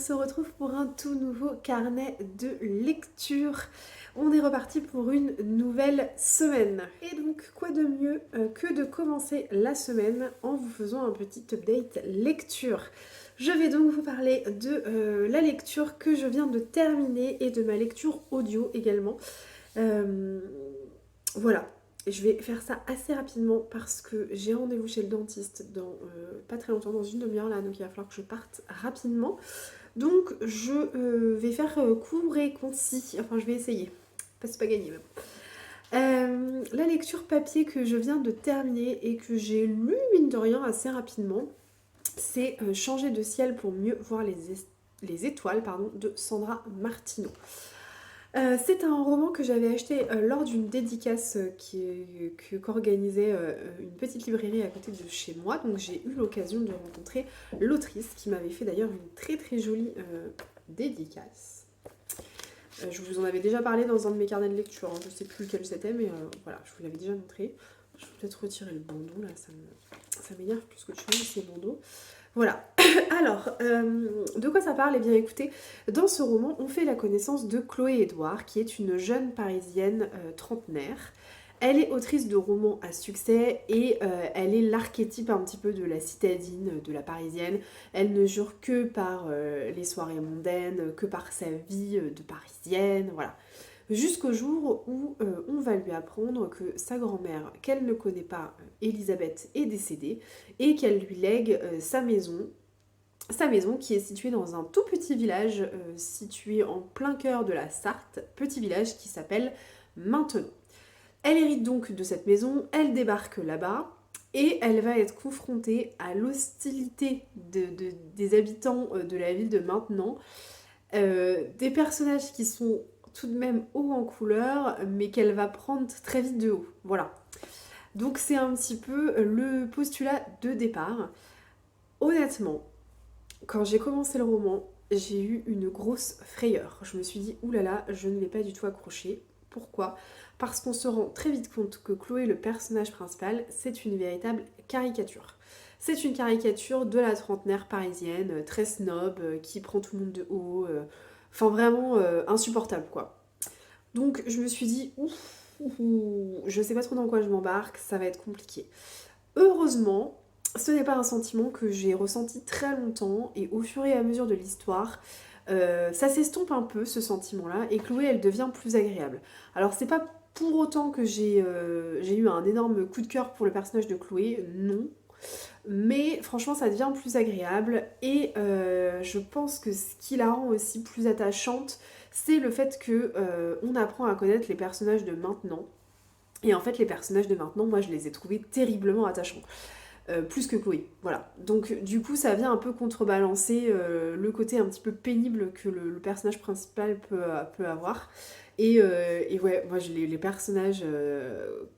se retrouve pour un tout nouveau carnet de lecture. On est reparti pour une nouvelle semaine. Et donc, quoi de mieux que de commencer la semaine en vous faisant un petit update lecture. Je vais donc vous parler de la lecture que je viens de terminer et de ma lecture audio également. Voilà. Je vais faire ça assez rapidement parce que j'ai rendez-vous chez le dentiste dans pas très longtemps, dans une demi-heure là, donc il va falloir que je parte rapidement. Donc je vais faire court et concis, enfin je vais essayer, c'est pas gagné mais bon. La lecture papier que je viens de terminer et que j'ai lu mine de rien assez rapidement, c'est Changer de ciel pour mieux voir les étoiles de Sandra Martineau. C'est un roman que j'avais acheté lors d'une dédicace qu'organisait une petite librairie à côté de chez moi. Donc j'ai eu l'occasion de rencontrer l'autrice qui m'avait fait d'ailleurs une très très jolie dédicace. Je vous en avais déjà parlé dans un de mes carnets de lecture, hein. Je sais plus lequel c'était, mais voilà, je vous l'avais déjà montré. Je vais peut-être retirer le bandeau, là, ça m'énerve plus que de chose, ces bandeaux. Voilà. Alors, de quoi ça parle? Eh bien écoutez, dans ce roman, on fait la connaissance de Chloé Edouard, qui est une jeune parisienne trentenaire. Elle est autrice de romans à succès et elle est l'archétype un petit peu de la citadine, de la parisienne. Elle ne jure que par les soirées mondaines, que par sa vie de parisienne, voilà. Jusqu'au jour où on va lui apprendre que sa grand-mère, qu'elle ne connaît pas, Elisabeth, est décédée et qu'elle lui lègue sa maison qui est située dans un tout petit village situé en plein cœur de la Sarthe, petit village qui s'appelle Maintenon. Elle hérite donc de cette maison, elle débarque là-bas et elle va être confrontée à l'hostilité des habitants de la ville de Maintenon, des personnages qui sont tout de même haut en couleur, mais qu'elle va prendre très vite de haut. Voilà. Donc c'est un petit peu le postulat de départ. Honnêtement, quand j'ai commencé le roman, j'ai eu une grosse frayeur. Je me suis dit, oulala, je ne l'ai pas du tout accroché. Pourquoi? Parce qu'on se rend très vite compte que Chloé, le personnage principal, c'est une véritable caricature. C'est une caricature de la trentenaire parisienne, très snob, qui prend tout le monde de haut, enfin vraiment insupportable quoi. Donc je me suis dit, je sais pas trop dans quoi je m'embarque, ça va être compliqué. Heureusement, ce n'est pas un sentiment que j'ai ressenti très longtemps et au fur et à mesure de l'histoire, ça s'estompe un peu ce sentiment-là et Chloé elle devient plus agréable. Alors c'est pas pour autant que j'ai eu un énorme coup de cœur pour le personnage de Chloé, non. Mais franchement ça devient plus agréable et je pense que ce qui la rend aussi plus attachante, c'est le fait que on apprend à connaître les personnages de maintenant. Et en fait les personnages de maintenant, moi je les ai trouvés terriblement attachants. Plus que Chloé, voilà. Donc du coup ça vient un peu contrebalancer le côté un petit peu pénible que le personnage principal peut avoir. Et ouais, moi les personnages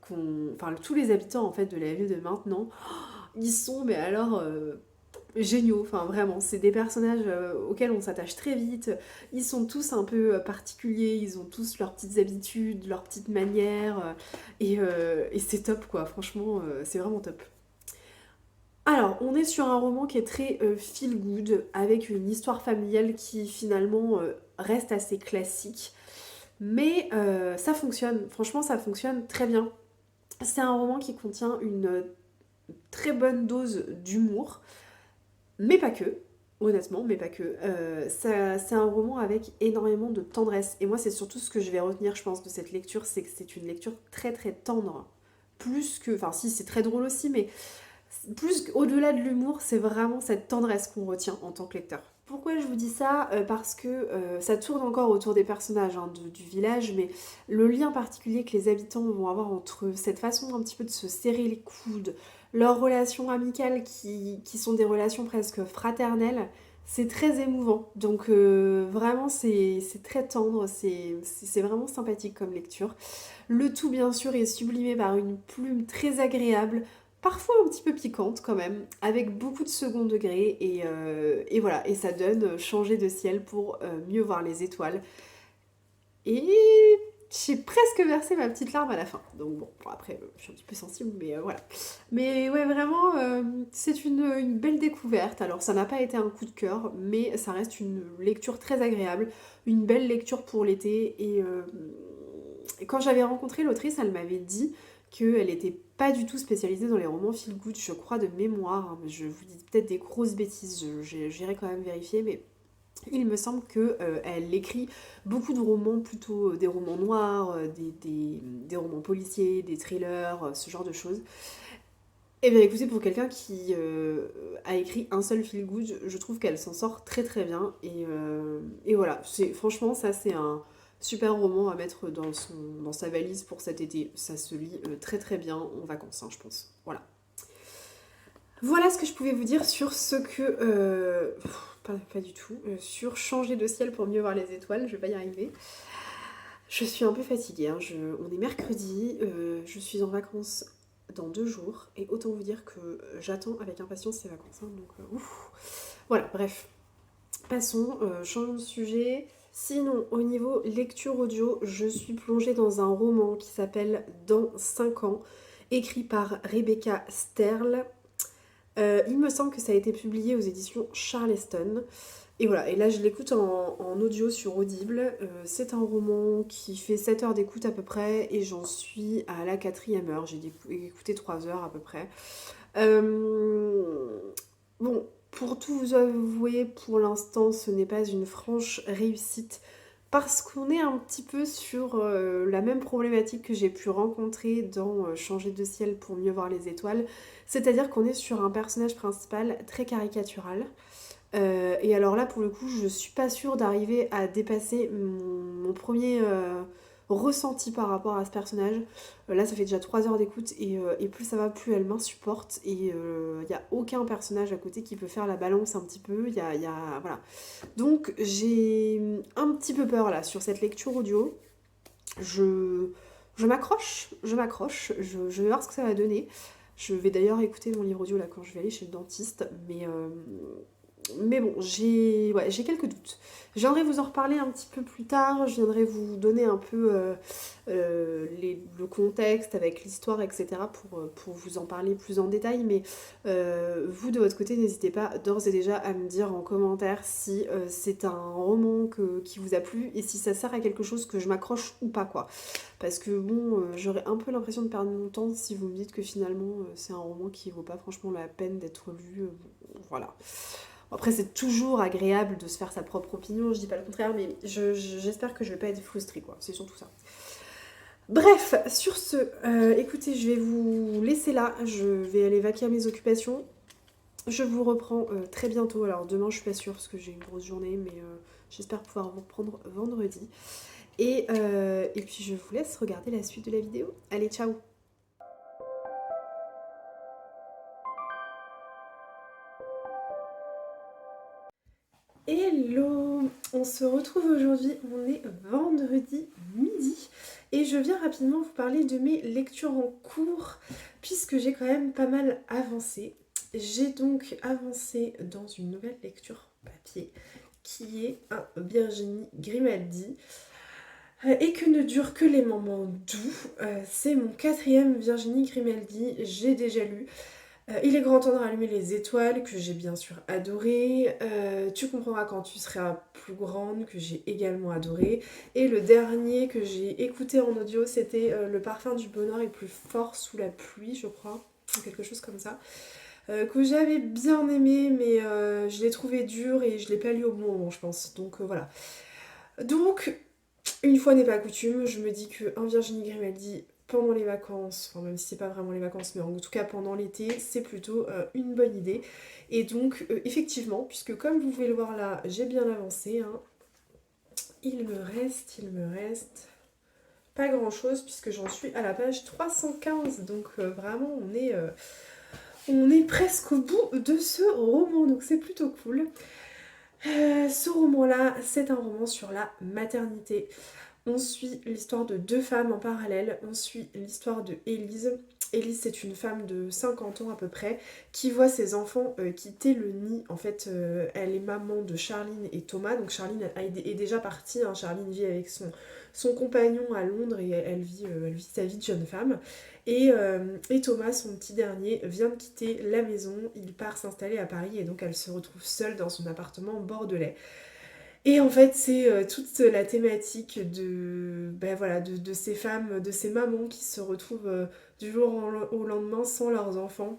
enfin tous les habitants en fait de la ville de maintenant, ils sont mais alors géniaux, enfin vraiment, c'est des personnages auxquels on s'attache très vite, ils sont tous un peu particuliers, ils ont tous leurs petites habitudes, leurs petites manières, et c'est top quoi, franchement, c'est vraiment top. Alors, on est sur un roman qui est très feel good, avec une histoire familiale qui finalement reste assez classique, mais ça fonctionne, franchement ça fonctionne très bien. C'est un roman qui contient une très bonne dose d'humour, mais pas que, honnêtement, mais pas que. C'est un roman avec énormément de tendresse, et moi c'est surtout ce que je vais retenir, je pense, de cette lecture, c'est que c'est une lecture très très tendre. Plus que, enfin si, c'est très drôle aussi, mais plus au-delà de l'humour, c'est vraiment cette tendresse qu'on retient en tant que lecteur. Pourquoi je vous dis ça? Parce que ça tourne encore autour des personnages hein, du village, mais le lien particulier que les habitants vont avoir entre eux, cette façon un petit peu de se serrer les coudes, leurs relations amicales qui sont des relations presque fraternelles, c'est très émouvant. Donc vraiment c'est très tendre, c'est vraiment sympathique comme lecture. Le tout bien sûr est sublimé par une plume très agréable, parfois un petit peu piquante quand même, avec beaucoup de second degré, et voilà, et ça donne changer de ciel pour mieux voir les étoiles. Et j'ai presque versé ma petite larme à la fin. Donc bon, après, je suis un petit peu sensible, mais voilà. Mais ouais, vraiment, c'est une belle découverte. Alors, ça n'a pas été un coup de cœur, mais ça reste une lecture très agréable, une belle lecture pour l'été. Et quand j'avais rencontré l'autrice, elle m'avait dit qu'elle n'était pas du tout spécialisée dans les romans feel good, je crois, de mémoire, hein. Mais je vous dis peut-être des grosses bêtises, j'irai quand même vérifier, mais il me semble que elle écrit beaucoup de romans, plutôt des romans noirs, des romans policiers, des thrillers, ce genre de choses. Eh bien écoutez, pour quelqu'un qui a écrit un seul feel good, je trouve qu'elle s'en sort très très bien. Et voilà, franchement, ça c'est un super roman à mettre dans sa valise pour cet été. Ça se lit très très bien en vacances, hein, je pense. Voilà. Voilà ce que je pouvais vous dire sur ce que... pas du tout. Sur changer de ciel pour mieux voir les étoiles, je vais pas y arriver. Je suis un peu fatiguée, hein. On est mercredi, je suis en vacances dans 2 jours, et autant vous dire que j'attends avec impatience ces vacances, hein, donc ouf. Voilà, bref. Passons, changeons de sujet. Sinon, au niveau lecture audio, je suis plongée dans un roman qui s'appelle Dans 5 ans, écrit par Rebecca Sterle. Il me semble que ça a été publié aux éditions Charleston. Et voilà, et là je l'écoute en audio sur Audible. C'est un roman qui fait 7 heures d'écoute à peu près, et j'en suis à la 4e heure. J'ai écouté 3 heures à peu près. Euh, Bon, pour tout vous avouer, pour l'instant, ce n'est pas une franche réussite, parce qu'on est un petit peu sur la même problématique que j'ai pu rencontrer dans Changer de ciel pour mieux voir les étoiles. C'est-à-dire qu'on est sur un personnage principal très caricatural. Et alors là, pour le coup, je suis pas sûre d'arriver à dépasser mon premier ressenti par rapport à ce personnage. Là, ça fait déjà 3 heures d'écoute, et plus ça va, plus elle m'insupporte. Et il n'y a aucun personnage à côté qui peut faire la balance un petit peu. Voilà. Donc, j'ai un petit peu peur là sur cette lecture audio. Je, je m'accroche, je vais voir ce que ça va donner. Je vais d'ailleurs écouter mon livre audio là quand je vais aller chez le dentiste, mais bon, j'ai quelques doutes. Je viendrai vous en reparler un petit peu plus tard, je viendrai vous donner un peu le contexte avec l'histoire, etc. pour vous en parler plus en détail, mais vous de votre côté, n'hésitez pas d'ores et déjà à me dire en commentaire si c'est un roman qui vous a plu, et si ça sert à quelque chose, que je m'accroche ou pas, quoi. Parce que bon, j'aurais un peu l'impression de perdre mon temps si vous me dites que finalement c'est un roman qui vaut pas franchement la peine d'être lu. Voilà. Après, c'est toujours agréable de se faire sa propre opinion, je dis pas le contraire, mais j'espère que je vais pas être frustrée, quoi. C'est surtout ça. Bref, sur ce, écoutez, je vais vous laisser là. Je vais aller vaquer à mes occupations. Je vous reprends très bientôt. Alors demain, je suis pas sûre parce que j'ai une grosse journée, mais j'espère pouvoir vous reprendre vendredi. Et puis, je vous laisse regarder la suite de la vidéo. Allez, ciao! Hello! On se retrouve aujourd'hui, on est vendredi midi, et je viens rapidement vous parler de mes lectures en cours, puisque j'ai quand même pas mal avancé. J'ai donc avancé dans une nouvelle lecture papier qui est un Virginie Grimaldi, et que ne durent que les moments doux. C'est mon 4e Virginie Grimaldi, j'ai déjà lu. Il est grand temps de rallumer les étoiles, que j'ai bien sûr adoré. Tu comprendras quand tu seras plus grande, que j'ai également adoré. Et le dernier que j'ai écouté en audio, c'était Le parfum du bonheur est plus fort sous la pluie, je crois, ou quelque chose comme ça. Que j'avais bien aimé, mais je l'ai trouvé dur et je l'ai pas lu au bon moment, je pense. Donc voilà. Donc, une fois n'est pas coutume, je me dis qu'un Virginie Grimaldi pendant les vacances, enfin même si c'est pas vraiment les vacances, mais en tout cas pendant l'été, c'est plutôt une bonne idée. Et donc effectivement, puisque comme vous pouvez le voir là, j'ai bien avancé, hein, il me reste pas grand chose, puisque j'en suis à la page 315, donc vraiment on est presque au bout de ce roman, donc c'est plutôt cool. Ce roman-là, c'est un roman sur la maternité. On suit l'histoire de 2 femmes en parallèle. On suit l'histoire de Élise, Elise, c'est une femme de 50 ans à peu près, qui voit ses enfants quitter le nid. En fait, elle est maman de Charline et Thomas. Donc Charline est déjà partie, hein. Charline vit avec son compagnon à Londres et elle vit sa vie de jeune femme. Et Thomas, son petit dernier, vient de quitter la maison. Il part s'installer à Paris et donc elle se retrouve seule dans son appartement bordelais. Et en fait, c'est toute la thématique ben voilà, de ces femmes, de ces mamans qui se retrouvent du jour au lendemain sans leurs enfants.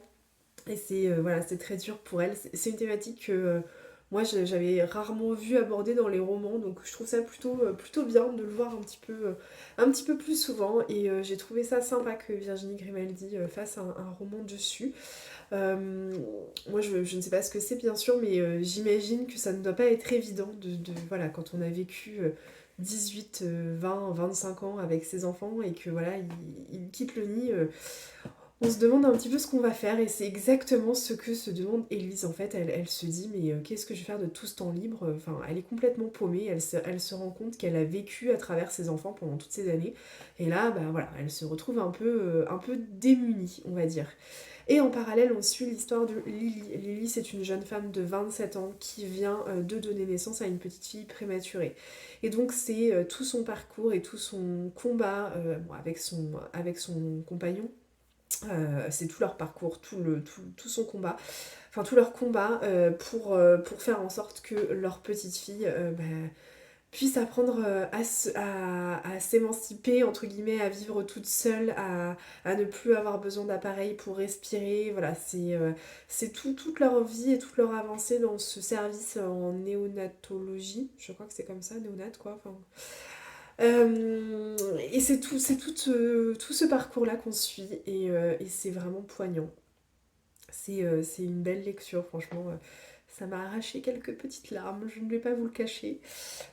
Et voilà, c'est très dur pour elles. C'est une thématique que moi j'avais rarement vu abordée dans les romans, donc je trouve ça plutôt bien de le voir un petit peu plus souvent. Et j'ai trouvé ça sympa que Virginie Grimaldi fasse un roman dessus. Euh, Moi, je ne sais pas ce que c'est, bien sûr, mais j'imagine que ça ne doit pas être évident voilà, quand on a vécu 18, 20, 25 ans avec ses enfants et que voilà, il quitte le nid. On se demande un petit peu ce qu'on va faire et c'est exactement ce que se demande Élise. En fait, elle se dit mais qu'est-ce que je vais faire de tout ce temps libre? Enfin, elle est complètement paumée, elle se rend compte qu'elle a vécu à travers ses enfants pendant toutes ces années. Et là, bah voilà, elle se retrouve un peu démunie, on va dire. Et en parallèle, on suit l'histoire de Lily. Lily, c'est une jeune femme de 27 ans qui vient de donner naissance à une petite fille prématurée. Et donc, c'est tout son parcours et tout son combat bon, avec son compagnon. C'est tout leur parcours, tout son combat, enfin tout leur combat pour faire en sorte que leur petite fille bah, puisse apprendre à s'émanciper, entre guillemets, à vivre toute seule, à ne plus avoir besoin d'appareil pour respirer. Voilà, c'est toute leur vie et toute leur avancée dans ce service en néonatologie. Je crois que c'est comme ça, néonat quoi. Enfin, et tout ce parcours-là qu'on suit et c'est vraiment poignant. C'est une belle lecture, franchement. Ça m'a arraché quelques petites larmes, je ne vais pas vous le cacher.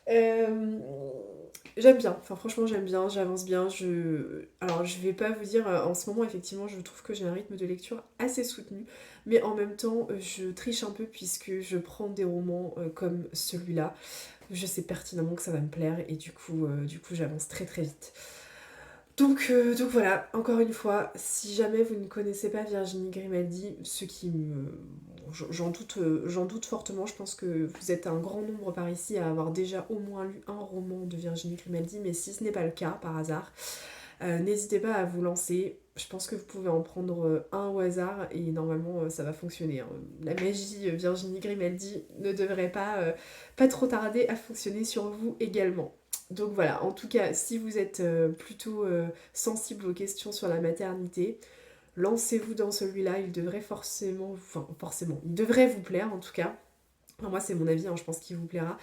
Euh, J'aime bien, enfin franchement j'aime bien, j'avance bien. Alors je vais pas vous dire, en ce moment effectivement je trouve que j'ai un rythme de lecture assez soutenu, mais en même temps je triche un peu puisque je prends des romans comme celui-là. Je sais pertinemment que ça va me plaire et du coup j'avance très très vite. Donc voilà, encore une fois, si jamais vous ne connaissez pas Virginie Grimaldi, ce qui me... j'en doute fortement, je pense que vous êtes un grand nombre par ici à avoir déjà au moins lu un roman de Virginie Grimaldi, mais si ce n'est pas le cas par hasard, n'hésitez pas à vous lancer. Je pense que vous pouvez en prendre un au hasard et normalement ça va fonctionner, hein. La magie Virginie Grimaldi ne devrait pas trop tarder à fonctionner sur vous également. Donc voilà, en tout cas, si vous êtes plutôt sensible aux questions sur la maternité, lancez-vous dans celui-là, il devrait forcément, il devrait vous plaire en tout cas. Enfin, moi c'est mon avis, hein, je pense qu'il vous plaira.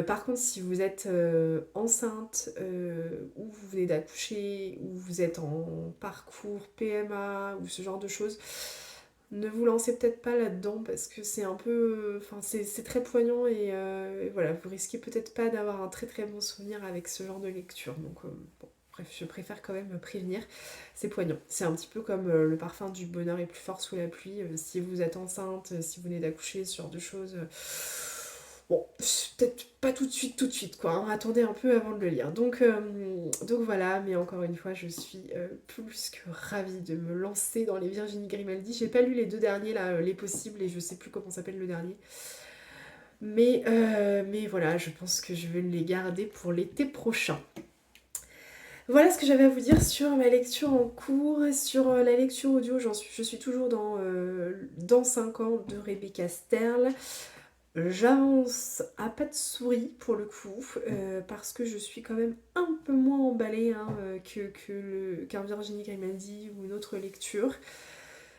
Par contre, si vous êtes enceinte, ou vous venez d'accoucher, ou vous êtes en parcours PMA, ou ce genre de choses, ne vous lancez peut-être pas là-dedans parce que c'est un peu... Enfin, c'est très poignant et voilà, vous risquez peut-être pas d'avoir un très très bon souvenir avec ce genre de lecture. Donc, bon, bref, je préfère quand même me prévenir. C'est poignant. C'est un petit peu comme le parfum du bonheur est plus fort sous la pluie. Si vous êtes enceinte, si vous venez d'accoucher, ce genre de choses... Bon, peut-être pas tout de suite, quoi, hein. Attendez un peu avant de le lire. Donc voilà, mais encore une fois, je suis plus que ravie de me lancer dans les Virginie Grimaldi. J'ai pas lu les deux derniers, là, Les Possibles, et je sais plus comment s'appelle le dernier. Mais voilà, je pense que je vais les garder pour l'été prochain. Voilà ce que j'avais à vous dire sur ma lecture en cours. Sur la lecture audio, je suis toujours dans 5 ans de Rebecca Sterle. J'avance à pas de souris pour le coup, parce que je suis quand même un peu moins emballée hein, qu'un Virginie Grimaldi ou une autre lecture.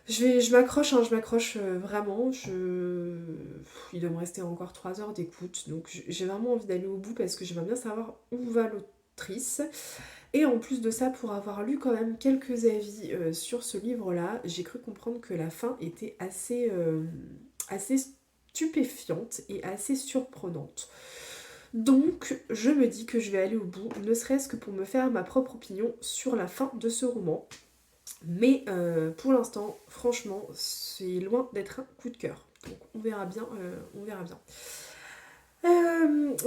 Je m'accroche, hein, je m'accroche vraiment. Il doit me rester encore 3 heures d'écoute, donc j'ai vraiment envie d'aller au bout parce que j'aimerais bien savoir où va l'autrice. Et en plus de ça, pour avoir lu quand même quelques avis sur ce livre-là, j'ai cru comprendre que la fin était assez stupéfiante et assez surprenante. Donc, je me dis que je vais aller au bout, ne serait-ce que pour me faire ma propre opinion sur la fin de ce roman. Mais pour l'instant, franchement, c'est loin d'être un coup de cœur. Donc, on verra bien, on verra bien.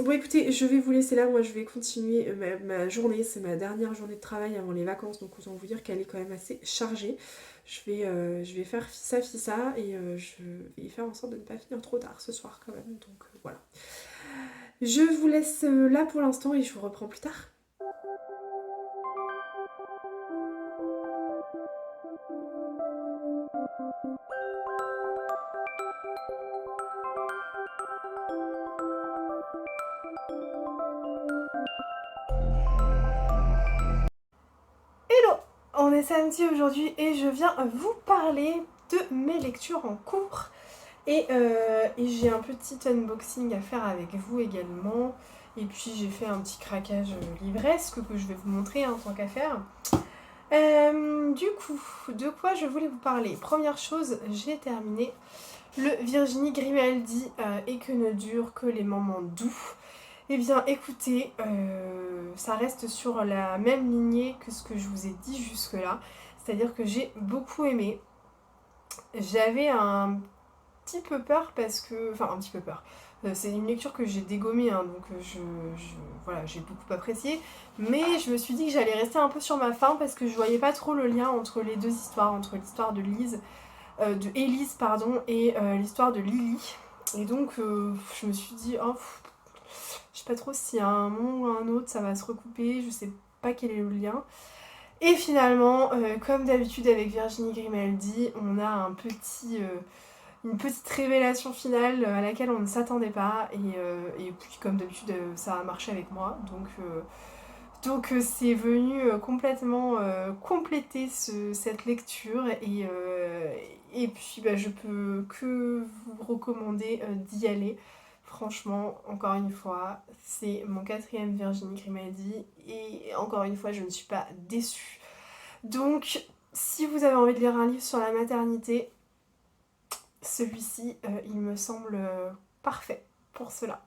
Bon écoutez, je vais vous laisser là, moi je vais continuer ma journée, c'est ma dernière journée de travail avant les vacances, donc autant vous dire qu'elle est quand même assez chargée. Je vais faire fissa et je vais faire en sorte de ne pas finir trop tard ce soir quand même, donc voilà. Je vous laisse là pour l'instant et je vous reprends plus tard. Hello! On est samedi aujourd'hui et je viens vous parler de mes lectures en cours. Et j'ai un petit unboxing à faire avec vous également. Et puis j'ai fait un petit craquage livresque que je vais vous montrer en tant qu'à faire. Du coup, de quoi je voulais vous parler? Première chose, j'ai terminé le Virginie Grimaldi Et que ne durent que les moments doux. Eh bien écoutez, ça reste sur la même lignée que ce que je vous ai dit jusque-là. C'est-à-dire que j'ai beaucoup aimé. J'avais un petit peu peur parce que... Enfin, un petit peu peur. C'est une lecture que j'ai dégommée, hein, donc voilà, j'ai beaucoup apprécié. Mais je me suis dit que j'allais rester un peu sur ma faim parce que je voyais pas trop le lien entre les deux histoires, entre l'histoire de Élise, pardon, et l'histoire de Lily. Et donc, je me suis dit, oh, je sais pas trop si à un moment ou à un autre ça va se recouper, je sais pas quel est le lien. Et finalement, comme d'habitude avec Virginie Grimaldi, on a une petite révélation finale à laquelle on ne s'attendait pas. Et puis comme d'habitude, ça a marché avec moi. Donc c'est venu complètement compléter cette lecture. Et puis bah, je peux que vous recommander d'y aller. Franchement, encore une fois, c'est mon 4e Virginie Grimaldi. Et encore une fois, je ne suis pas déçue. Donc, si vous avez envie de lire un livre sur la maternité, celui-ci, il me semble parfait pour cela.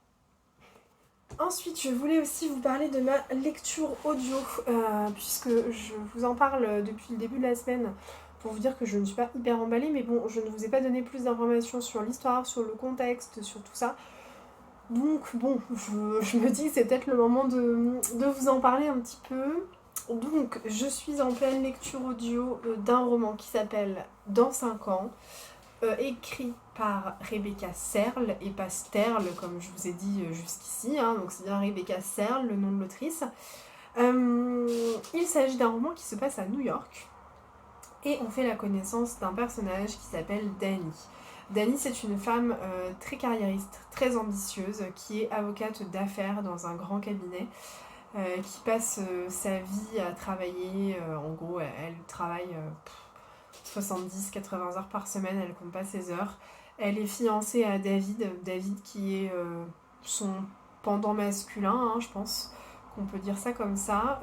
Ensuite, je voulais aussi vous parler de ma lecture audio, puisque je vous en parle depuis le début de la semaine, pour vous dire que je ne suis pas hyper emballée, mais bon, je ne vous ai pas donné plus d'informations sur l'histoire, sur le contexte, sur tout ça. Donc bon, je me dis que c'est peut-être le moment de vous en parler un petit peu. Donc, je suis en pleine lecture audio d'un roman qui s'appelle Dans 5 ans, écrit par Rebecca Serle et pas Sterle comme je vous ai dit jusqu'ici, hein, donc c'est bien Rebecca Serle, le nom de l'autrice. Il s'agit d'un roman qui se passe à New York et on fait la connaissance d'un personnage qui s'appelle Dani. Dani, c'est une femme très carriériste, très ambitieuse, qui est avocate d'affaires dans un grand cabinet. Qui passe sa vie à travailler, en gros elle travaille 70-80 heures par semaine, elle compte pas ses heures. Elle est fiancée à David qui est son pendant masculin, hein, je pense qu'on peut dire ça comme ça.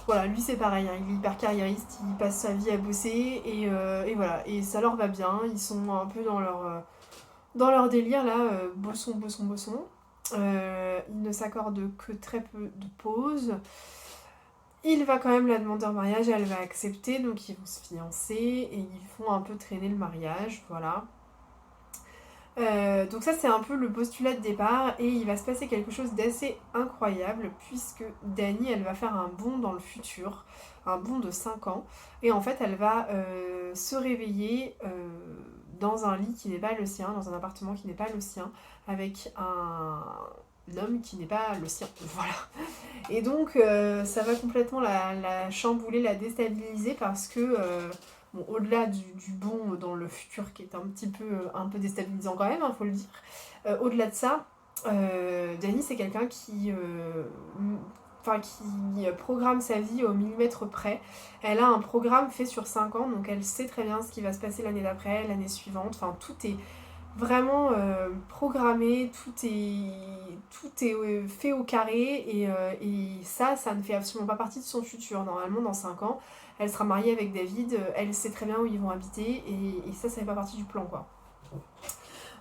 Voilà, lui c'est pareil, hein, il est hyper carriériste, il passe sa vie à bosser et voilà, et ça leur va bien, ils sont un peu dans leur délire là, bossons. Il ne s'accorde que très peu de pauses. Il va quand même la demander en mariage, elle va accepter, donc ils vont se fiancer et ils font un peu traîner le mariage, voilà. Donc ça c'est un peu le postulat de départ et il va se passer quelque chose d'assez incroyable puisque Dani elle va faire un bond dans le futur, un bond de 5 ans et en fait elle va se réveiller dans un lit qui n'est pas le sien, dans un appartement qui n'est pas le sien, avec un homme qui n'est pas le sien, voilà. Et donc ça va complètement la chambouler, la déstabiliser parce que bon, au-delà du bond dans le futur qui est un peu déstabilisant quand même, faut le dire, au-delà de ça, Dani c'est quelqu'un qui programme sa vie au millimètre près. Elle a un programme fait sur 5 ans, donc elle sait très bien ce qui va se passer l'année d'après, l'année suivante, enfin tout est vraiment programmé, tout est fait au carré et ça ne fait absolument pas partie de son futur. Normalement dans 5 ans, elle sera mariée avec David, elle sait très bien où ils vont habiter et ça fait pas partie du plan quoi.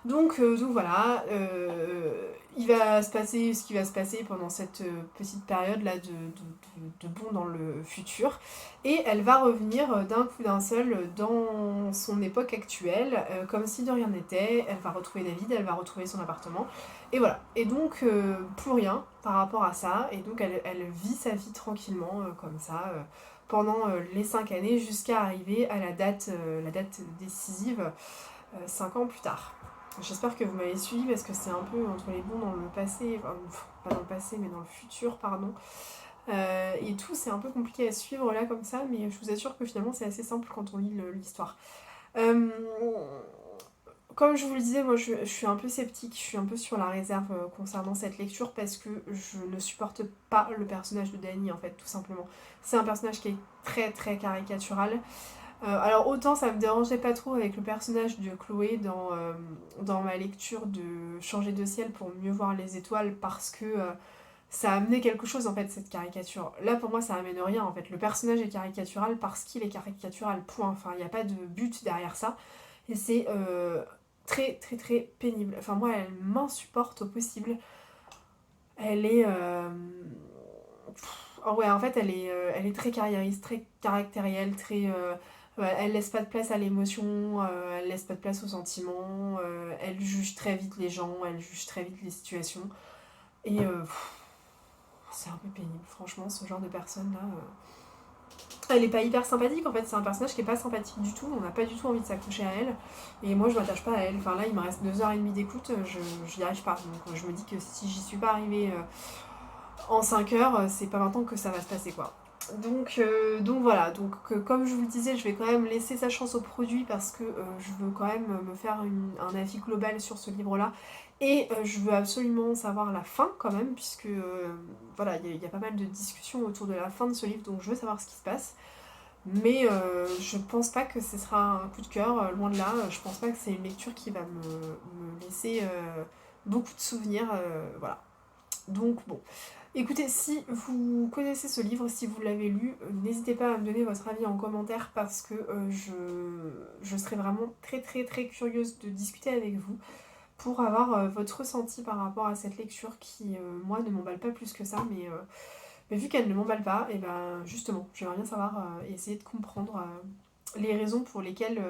Donc voilà, il va se passer ce qui va se passer pendant cette petite période là de bond dans le futur. Et elle va revenir d'un coup d'un seul dans son époque actuelle, comme si de rien n'était. Elle va retrouver David, elle va retrouver son appartement. Et voilà. Et donc plus rien par rapport à ça. Et donc elle vit sa vie tranquillement comme ça. Pendant les 5 années jusqu'à arriver à la date décisive 5 ans plus tard. J'espère que vous m'avez suivi parce que c'est un peu entre les bons dans le passé, enfin, pas dans le passé mais dans le futur, pardon. Et tout, c'est un peu compliqué à suivre là comme ça, mais je vous assure que finalement c'est assez simple quand on lit l'histoire. Euh, Comme je vous le disais, moi je suis un peu sceptique, je suis un peu sur la réserve concernant cette lecture parce que je ne supporte pas le personnage de Dany en fait, tout simplement. C'est un personnage qui est très très caricatural. Alors autant ça me dérangeait pas trop avec le personnage de Chloé dans ma lecture de Changer de ciel pour mieux voir les étoiles parce que ça a amené quelque chose en fait cette caricature. Là pour moi ça amène rien en fait. Le personnage est caricatural parce qu'il est caricatural, point. Enfin il n'y a pas de but derrière ça. Et c'est très très très pénible. Enfin moi elle m'insupporte au possible. Elle est... Oh ouais, en fait, elle est très carriériste, très caractérielle, très... ouais, elle laisse pas de place à l'émotion, elle laisse pas de place aux sentiments, elle juge très vite les gens, elle juge très vite les situations. Et c'est un peu pénible, franchement, ce genre de personne-là. Elle est pas hyper sympathique, en fait, c'est un personnage qui est pas sympathique du tout, on n'a pas du tout envie de s'accrocher à elle. Et moi, je m'attache pas à elle. Enfin là, il me reste 2h30 d'écoute, je n'y arrive pas. Donc je me dis que si j'y suis pas arrivée en 5 heures, c'est pas maintenant que ça va se passer quoi. Donc voilà, donc comme je vous le disais, je vais quand même laisser sa chance au produit parce que je veux quand même me faire un avis global sur ce livre-là. Et je veux absolument savoir la fin quand même, puisque voilà, il y a pas mal de discussions autour de la fin de ce livre, donc je veux savoir ce qui se passe. Mais je pense pas que ce sera un coup de cœur, loin de là. Je pense pas que c'est une lecture qui va me laisser beaucoup de souvenirs. Voilà. Donc bon. Écoutez, si vous connaissez ce livre, si vous l'avez lu, n'hésitez pas à me donner votre avis en commentaire parce que je serais vraiment très très très curieuse de discuter avec vous pour avoir votre ressenti par rapport à cette lecture qui, moi, ne m'emballe pas plus que ça, mais vu qu'elle ne m'emballe pas, et ben justement, j'aimerais bien savoir et essayer de comprendre les raisons pour lesquelles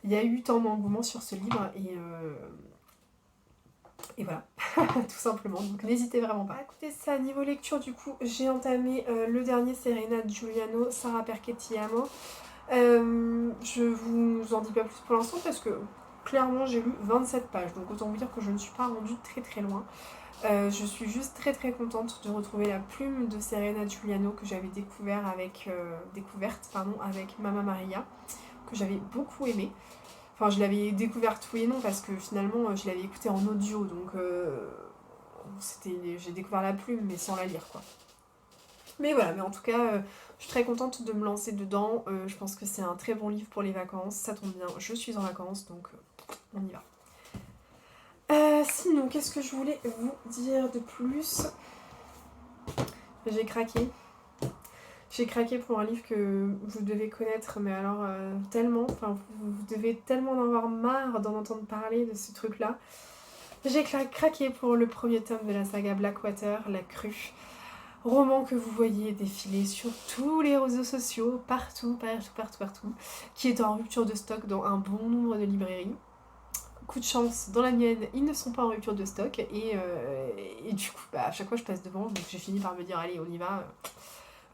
il y a eu tant d'engouement sur ce livre et voilà, tout simplement. Donc n'hésitez vraiment pas. Écoutez ça, niveau lecture du coup, j'ai entamé le dernier Serena Giuliano, Sara Perchetti-Amo. Je vous en dis pas plus pour l'instant parce que clairement j'ai lu 27 pages, donc autant vous dire que je ne suis pas rendue très très loin. Je suis juste très très contente de retrouver la plume de Serena Giuliano que j'avais découverte avec Mama Maria, que j'avais beaucoup aimée. Enfin, je l'avais découverte oui et non parce que finalement je l'avais écoutée en audio, donc j'ai découvert la plume mais sans la lire quoi. Mais voilà, mais en tout cas, je suis très contente de me lancer dedans. Je pense que c'est un très bon livre pour les vacances, ça tombe bien, je suis en vacances donc on y va. Sinon, qu'est-ce que je voulais vous dire de plus? J'ai craqué. J'ai craqué pour un livre que vous devez connaître, mais alors tellement, enfin vous devez tellement en avoir marre d'en entendre parler de ce truc-là. J'ai craqué pour le premier tome de la saga Blackwater, La Crue. Roman que vous voyez défiler sur tous les réseaux sociaux, partout, qui est en rupture de stock dans un bon nombre de librairies. Coup de chance, dans la mienne, ils ne sont pas en rupture de stock, et du coup, à chaque fois je passe devant, donc j'ai fini par me dire, allez, on y va.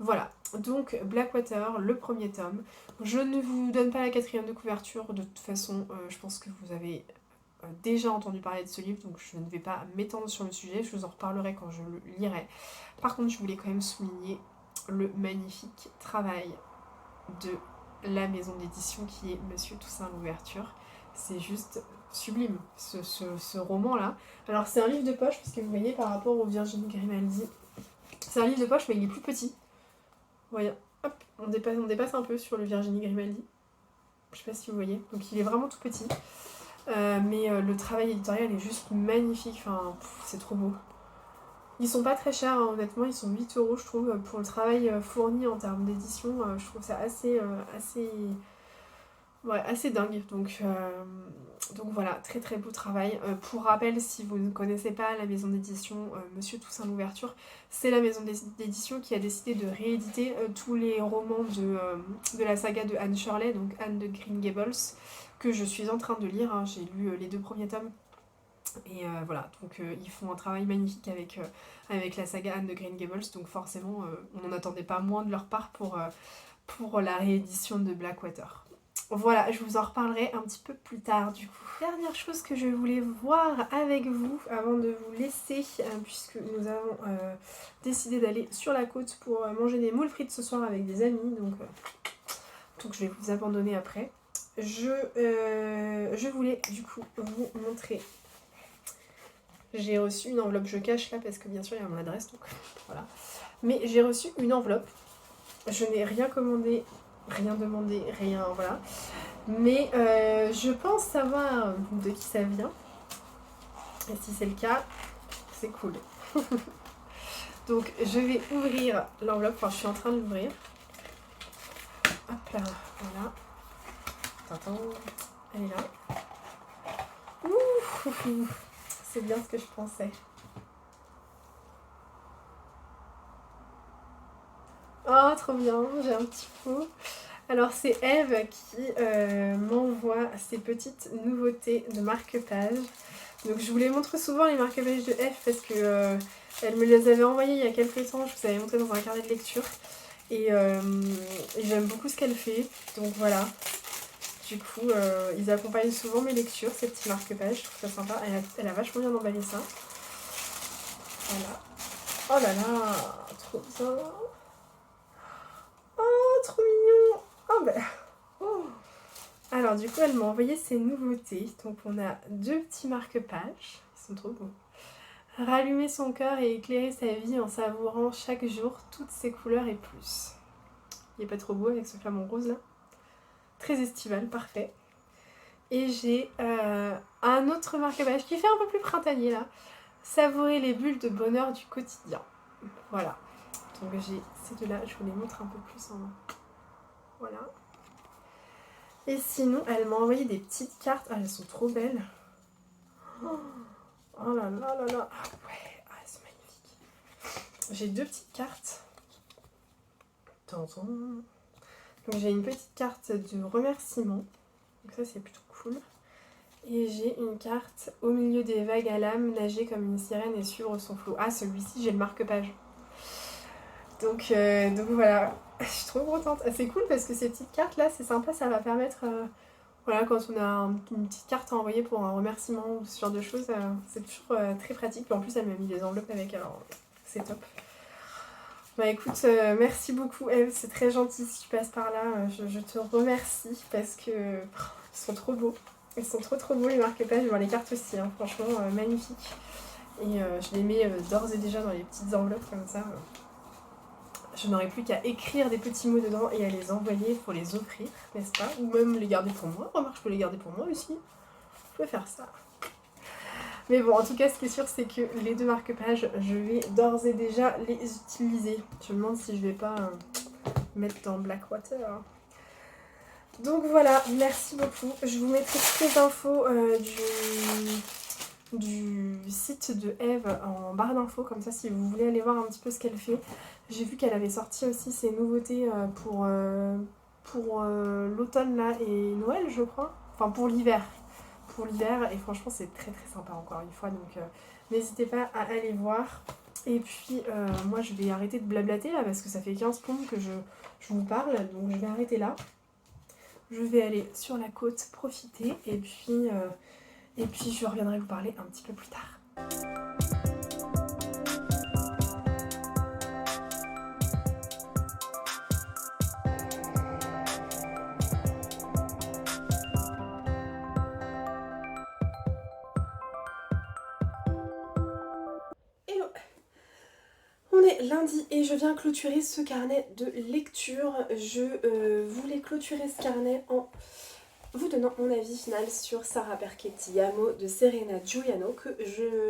Voilà, donc Blackwater, le premier tome. Je ne vous donne pas la 4e de couverture, de toute façon, je pense que vous avez déjà entendu parler de ce livre, donc je ne vais pas m'étendre sur le sujet, je vous en reparlerai quand je le lirai. Par contre, je voulais quand même souligner le magnifique travail de la maison d'édition qui est Monsieur Toussaint Louverture. C'est juste sublime, ce roman-là. Alors, c'est un livre de poche, parce que vous voyez, par rapport au Virginie Grimaldi, c'est un livre de poche, mais il est plus petit. Voyez, hop, on dépasse un peu sur le Virginie Grimaldi. Je sais pas si vous voyez. Donc, il est vraiment tout petit. Mais le travail éditorial est juste magnifique, enfin, c'est trop beau. Ils sont pas très chers, hein, honnêtement, ils sont 8 € je trouve, pour le travail fourni en termes d'édition, je trouve ça assez dingue. Donc voilà, très très beau travail. Pour rappel, si vous ne connaissez pas la maison d'édition Monsieur Toussaint Louverture, c'est la maison d'édition qui a décidé de rééditer tous les romans de la saga de Anne Shirley, donc Anne de Green Gables, que je suis en train de lire. Hein. J'ai lu les 2 premiers tomes. Et voilà, donc ils font un travail magnifique avec la saga Anne de Green Gables, donc forcément on n'en attendait pas moins de leur part pour la réédition de Blackwater. Voilà, je vous en reparlerai un petit peu plus tard du coup. Dernière chose que je voulais voir avec vous avant de vous laisser, puisque nous avons décidé d'aller sur la côte pour manger des moules frites ce soir avec des amis, donc je vais vous abandonner après. Je voulais du coup vous montrer. J'ai reçu une enveloppe, je cache là parce que bien sûr il y a mon adresse, donc voilà. Mais j'ai reçu une enveloppe, je n'ai rien commandé, rien demandé, rien, voilà. Mais je pense savoir de qui ça vient. Et si c'est le cas, c'est cool. Donc je vais ouvrir l'enveloppe, enfin je suis en train de l'ouvrir. Hop là, voilà. Attends, elle est là. Ouh, c'est bien ce que je pensais. Oh, trop bien, j'ai un petit pot. Alors c'est Eve qui m'envoie ces petites nouveautés de marque-page. Donc je vous les montre souvent les marque-pages de Eve parce que elle me les avait envoyées il y a quelques temps, je vous avais montré dans un carnet de lecture. Et j'aime beaucoup ce qu'elle fait, donc voilà. Du coup, ils accompagnent souvent mes lectures, ces petits marque-pages, je trouve ça sympa. Elle a vachement bien emballé ça. Voilà. Oh là là, trop bien. Oh, trop mignon. Oh ben... Oh. Alors du coup, elle m'a envoyé ses nouveautés. Donc on a 2 petits marque-pages, ils sont trop beaux. Rallumer son cœur et éclairer sa vie en savourant chaque jour toutes ses couleurs et plus. Il est pas trop beau avec ce flamant rose là. Très estival, parfait. Et j'ai un autre marque-page qui fait un peu plus printanier là. Savourer les bulles de bonheur du quotidien. Voilà. Donc j'ai ces 2 là, je vous les montre un peu plus en... Voilà. Et sinon, elle m'a envoyé des petites cartes. Ah, elles sont trop belles. Oh là là là là. Ah ouais, ah, elles sont magnifiques. J'ai 2 petites cartes. Donc j'ai une petite carte de remerciement. Donc ça c'est plutôt cool. Et j'ai une carte au milieu des vagues à l'âme, nager comme une sirène et suivre son flot. Ah, celui-ci j'ai le marque-page. Donc voilà, je suis trop contente. C'est cool parce que ces petites cartes là, c'est sympa, ça va permettre... Voilà, quand on a une petite carte à envoyer pour un remerciement ou ce genre de choses, c'est toujours très pratique. Puis en plus, elle m'a mis des enveloppes avec, alors c'est top. Bah écoute, merci beaucoup Eve, c'est très gentil si tu passes par là. Je te remercie parce que ils sont trop beaux. Ils sont trop beaux les marque-pages, bon, les cartes aussi, hein, franchement magnifiques. Et je les mets d'ores et déjà dans les petites enveloppes comme ça. Je n'aurai plus qu'à écrire des petits mots dedans et à les envoyer pour les offrir, n'est-ce pas? Ou même les garder pour moi. Remarque, je peux les garder pour moi aussi. Je peux faire ça. Mais bon, en tout cas, ce qui est sûr, c'est que les 2 marque-pages, je vais d'ores et déjà les utiliser. Je me demande si je vais pas mettre dans Blackwater. Donc voilà, merci beaucoup. Je vous mettrai toutes les infos du site de Eve en barre d'infos, comme ça si vous voulez aller voir un petit peu ce qu'elle fait. J'ai vu qu'elle avait sorti aussi ses nouveautés pour l'automne là et Noël je crois, enfin pour l'hiver, et franchement c'est très sympa encore une fois, donc n'hésitez pas à aller voir. Et puis moi je vais arrêter de blablater là parce que ça fait 15 plombs que je vous parle, donc je vais arrêter là. Je vais aller sur la côte profiter et puis je reviendrai vous parler un petit peu plus tard. Hello! On est lundi et je viens clôturer ce carnet de lecture. Je voulais clôturer ce carnet en vous donnant mon avis final sur Sarah Perchetti Amo de Serena Giuliano que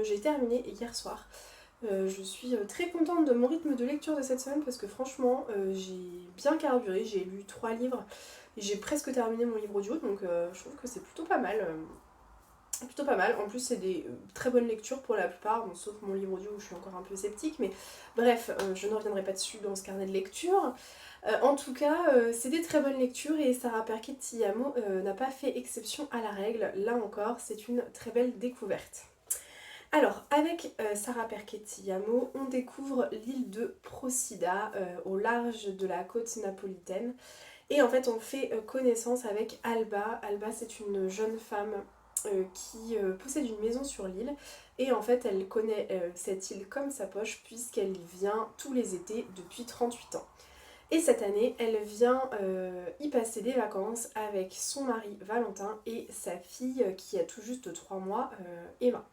j'ai terminé hier soir. Je suis très contente de mon rythme de lecture de cette semaine parce que franchement j'ai bien carburé, j'ai lu 3 livres et j'ai presque terminé mon livre audio, donc je trouve que c'est plutôt pas mal. Plutôt pas mal, en plus c'est des très bonnes lectures pour la plupart, bon, sauf mon livre audio où je suis encore un peu sceptique, mais bref, je ne reviendrai pas dessus dans ce carnet de lecture. En tout cas, c'est des très bonnes lectures et Sarah Perquet-Tillamo n'a pas fait exception à la règle, là encore c'est une très belle découverte. Alors, avec Sarah Perquet-Tillamo, on découvre l'île de Procida au large de la côte napolitaine. Et en fait, on fait connaissance avec Alba. Alba, c'est une jeune femme qui possède une maison sur l'île. Et en fait, elle connaît cette île comme sa poche puisqu'elle y vient tous les étés depuis 38 ans. Et cette année, elle vient y passer des vacances avec son mari Valentin et sa fille qui a tout juste 3 mois, Emma.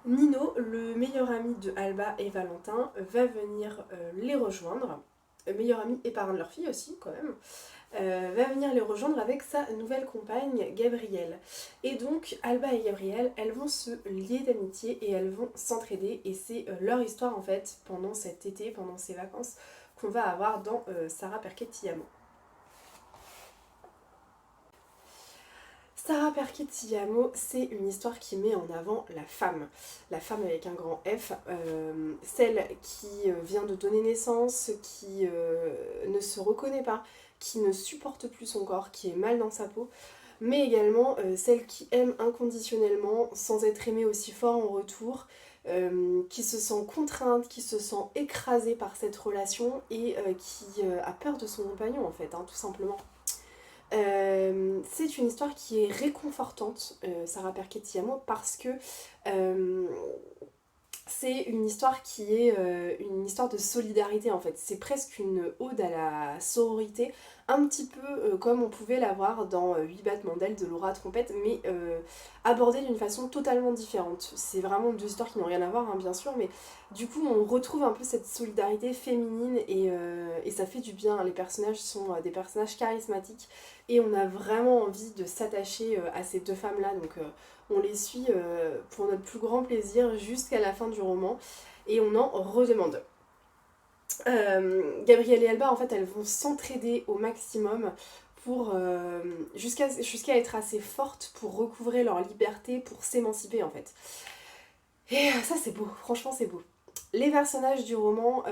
Nino, le meilleur ami de Alba et Valentin, va venir les rejoindre. Meilleur ami et parrain de leur fille aussi, quand même. Va venir les rejoindre avec sa nouvelle compagne, Gabrielle. Et donc, Alba et Gabrielle, elles vont se lier d'amitié et elles vont s'entraider. Et c'est leur histoire, en fait, pendant cet été, pendant ces vacances, qu'on va avoir dans Sarah Perquet-Tillamo. Sarah Perquet-Tillamo, c'est une histoire qui met en avant la femme avec un grand F, celle qui vient de donner naissance, qui ne se reconnaît pas, qui ne supporte plus son corps, qui est mal dans sa peau, mais également celle qui aime inconditionnellement sans être aimée aussi fort en retour, qui se sent contrainte, qui se sent écrasée par cette relation et qui a peur de son compagnon en fait, hein, tout simplement. C'est une histoire qui est réconfortante, Sarah Perquet-Tillamo, parce que euh, c'est une histoire qui est une histoire de solidarité en fait. C'est presque une ode à la sororité, un petit peu comme on pouvait l'avoir dans 8 battements d'ailes de Laura Trompette, mais abordée d'une façon totalement différente. C'est vraiment deux histoires qui n'ont rien à voir, hein, bien sûr, mais du coup on retrouve un peu cette solidarité féminine et ça fait du bien. Les personnages sont des personnages charismatiques et on a vraiment envie de s'attacher à ces deux femmes-là, donc on les suit pour notre plus grand plaisir jusqu'à la fin du roman et on en redemande. Gabrielle et Alba, en fait, elles vont s'entraider au maximum pour jusqu'à être assez fortes pour recouvrer leur liberté, pour s'émanciper en fait. Et ça c'est beau, franchement c'est beau. Les personnages du roman,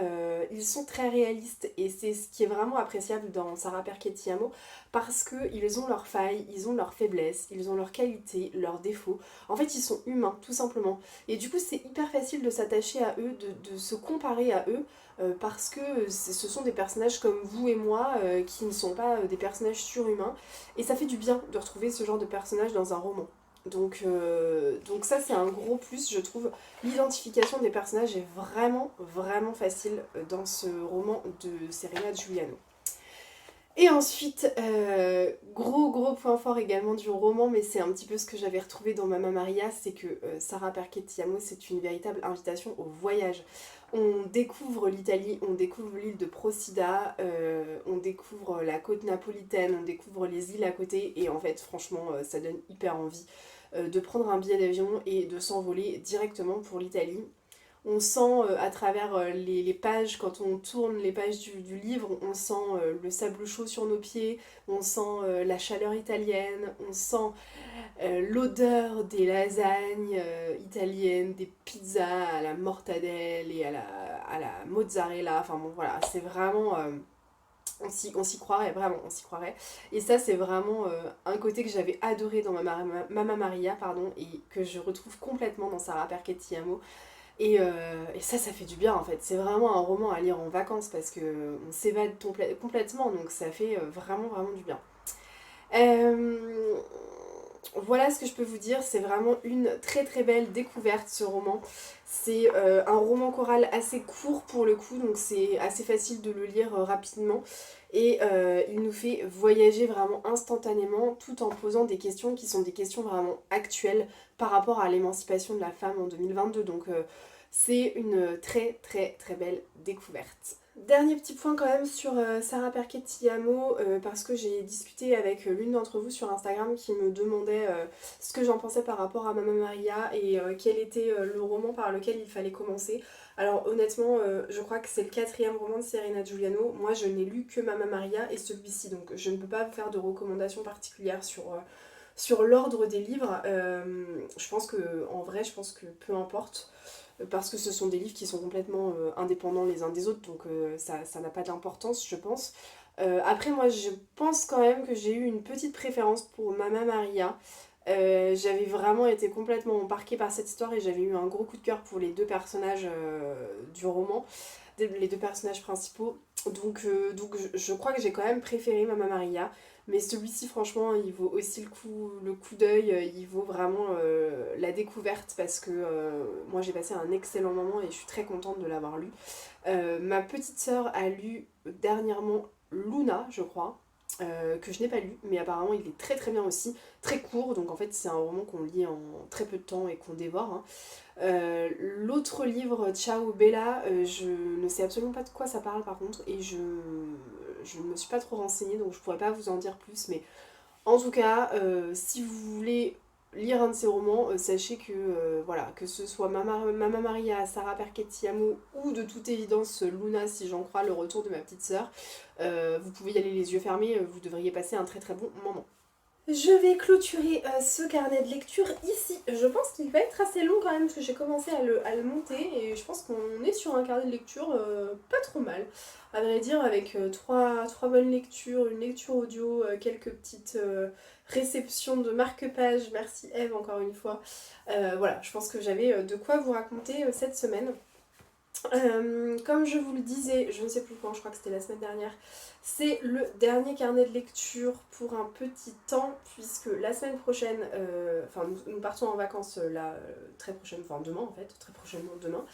ils sont très réalistes et c'est ce qui est vraiment appréciable dans Sarah Perquet-Tillamo parce qu'ils ont leurs failles, ils ont leurs faiblesses, ils ont leurs qualités, leurs défauts. En fait, ils sont humains, tout simplement. Et du coup, c'est hyper facile de s'attacher à eux, de se comparer à eux parce que ce sont des personnages comme vous et moi qui ne sont pas des personnages surhumains. Et ça fait du bien de retrouver ce genre de personnages dans un roman. Donc ça c'est un gros plus je trouve. L'identification des personnages est vraiment vraiment facile dans ce roman de Serena Giuliano. Et ensuite, gros point fort également du roman, mais c'est un petit peu ce que j'avais retrouvé dans Mamma Maria, c'est que Sarah Perquet-Tillamo c'est une véritable invitation au voyage. On découvre l'Italie, on découvre l'île de Procida, on découvre la côte napolitaine, on découvre les îles à côté, et en fait franchement ça donne hyper envie de prendre un billet d'avion et de s'envoler directement pour l'Italie. On sent à travers les pages, quand on tourne les pages du livre, on sent le sable chaud sur nos pieds, on sent la chaleur italienne, on sent l'odeur des lasagnes italiennes, des pizzas à la mortadelle et à la mozzarella. Enfin bon voilà, c'est vraiment... on s'y croirait, vraiment, on s'y croirait. Et ça, c'est vraiment un côté que j'avais adoré dans Mamma Maria, pardon, et que je retrouve complètement dans Sarah Perquet-Tillamo. Et ça fait du bien en fait. C'est vraiment un roman à lire en vacances parce que on s'évade complètement, donc ça fait vraiment vraiment du bien. Euh, voilà ce que je peux vous dire, c'est vraiment une très très belle découverte ce roman. C'est un roman choral assez court pour le coup, donc c'est assez facile de le lire rapidement. Et il nous fait voyager vraiment instantanément tout en posant des questions qui sont des questions vraiment actuelles par rapport à l'émancipation de la femme en 2022. Donc c'est une très très très belle découverte. Dernier petit point quand même sur Sarah Perquet-Tillamo, parce que j'ai discuté avec l'une d'entre vous sur Instagram qui me demandait ce que j'en pensais par rapport à Mamma Maria et quel était le roman par lequel il fallait commencer. Alors honnêtement, je crois que c'est le quatrième roman de Serena Giuliano. Moi je n'ai lu que Mamma Maria et celui-ci, donc je ne peux pas faire de recommandations particulières Sur l'ordre des livres, je pense que, en vrai, je pense que peu importe, parce que ce sont des livres qui sont complètement indépendants les uns des autres, donc ça n'a pas d'importance, je pense. Après, moi, je pense quand même que j'ai eu une petite préférence pour Mama Maria. J'avais vraiment été complètement embarquée par cette histoire et j'avais eu un gros coup de cœur pour les deux personnages du roman, les deux personnages principaux. Donc je crois que j'ai quand même préféré Mama Maria. Mais celui-ci, franchement, il vaut aussi le coup d'œil, il vaut vraiment la découverte parce que moi j'ai passé un excellent moment et je suis très contente de l'avoir lu. Ma petite sœur a lu dernièrement Luna, je crois, que je n'ai pas lu, mais apparemment il est très très bien aussi, très court, donc en fait c'est un roman qu'on lit en très peu de temps et qu'on dévore. Hein. L'autre livre, Ciao Bella, je ne sais absolument pas de quoi ça parle par contre, et je ne me suis pas trop renseignée, donc je pourrais pas vous en dire plus, mais en tout cas, si vous voulez lire un de ces romans, sachez que voilà, que ce soit Mama Maria, Sarah Perchetti Amo ou de toute évidence Luna, si j'en crois le retour de ma petite sœur, vous pouvez y aller les yeux fermés, vous devriez passer un très très bon moment. Je vais clôturer ce carnet de lecture ici. Je pense qu'il va être assez long quand même parce que j'ai commencé à le monter et je pense qu'on est sur un carnet de lecture pas trop mal. À vrai dire, avec trois bonnes lectures, une lecture audio, quelques petites réceptions de marque-page. Merci Eve encore une fois. Voilà, je pense que j'avais de quoi vous raconter cette semaine. Comme je vous le disais, je ne sais plus quand, je crois que c'était la semaine dernière, c'est le dernier carnet de lecture pour un petit temps, puisque la semaine prochaine, nous partons en vacances là, très prochainement, enfin demain en fait, très prochainement demain.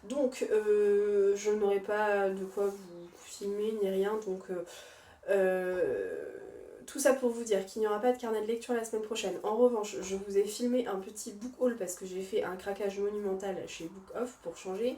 Donc je n'aurai pas de quoi vous filmer ni rien, donc tout ça pour vous dire qu'il n'y aura pas de carnet de lecture la semaine prochaine. En revanche, je vous ai filmé un petit book haul parce que j'ai fait un craquage monumental chez Book Off pour changer.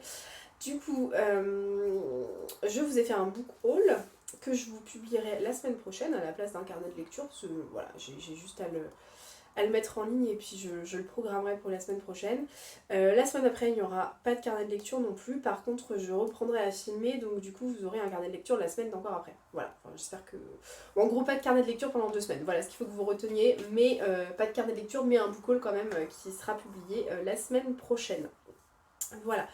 Du coup, je vous ai fait un book haul que je vous publierai la semaine prochaine à la place d'un carnet de lecture. Parce que, voilà, j'ai juste à le mettre en ligne et puis je le programmerai pour la semaine prochaine. La semaine après, il n'y aura pas de carnet de lecture non plus. Par contre, je reprendrai à filmer. Donc du coup, vous aurez un carnet de lecture la semaine d'encore après. Voilà, enfin, j'espère que... Bon, en gros, pas de carnet de lecture pendant 2 semaines. Voilà ce qu'il faut que vous reteniez. Mais pas de carnet de lecture, mais un book haul quand même qui sera publié la semaine prochaine. Voilà.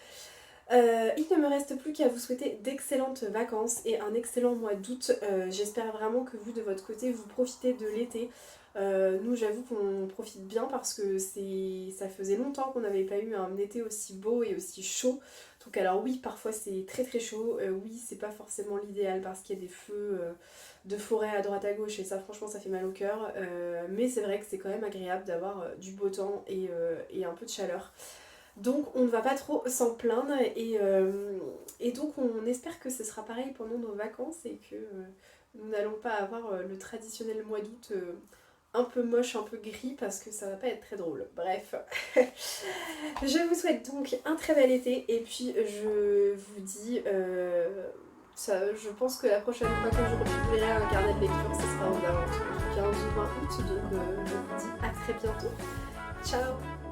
Il ne me reste plus qu'à vous souhaiter d'excellentes vacances et un excellent mois d'août. J'espère vraiment que vous, de votre côté, vous profitez de l'été. Nous, j'avoue qu'on profite bien parce que ça faisait longtemps qu'on n'avait pas eu un été aussi beau et aussi chaud. Donc alors oui, parfois c'est très très chaud. Oui, c'est pas forcément l'idéal parce qu'il y a des feux de forêt à droite à gauche et ça, franchement, ça fait mal au cœur. Mais c'est vrai que c'est quand même agréable d'avoir du beau temps et un peu de chaleur. Donc on ne va pas trop s'en plaindre et donc on espère que ce sera pareil pendant nos vacances et que nous n'allons pas avoir le traditionnel mois d'août un peu moche, un peu gris parce que ça va pas être très drôle. Bref, je vous souhaite donc un très bel été et puis je vous dis, je pense que la prochaine fois que je republierai un carnet de lecture, ce sera aux alentours du 15 ou 20 août, donc je vous dis à très bientôt. Ciao!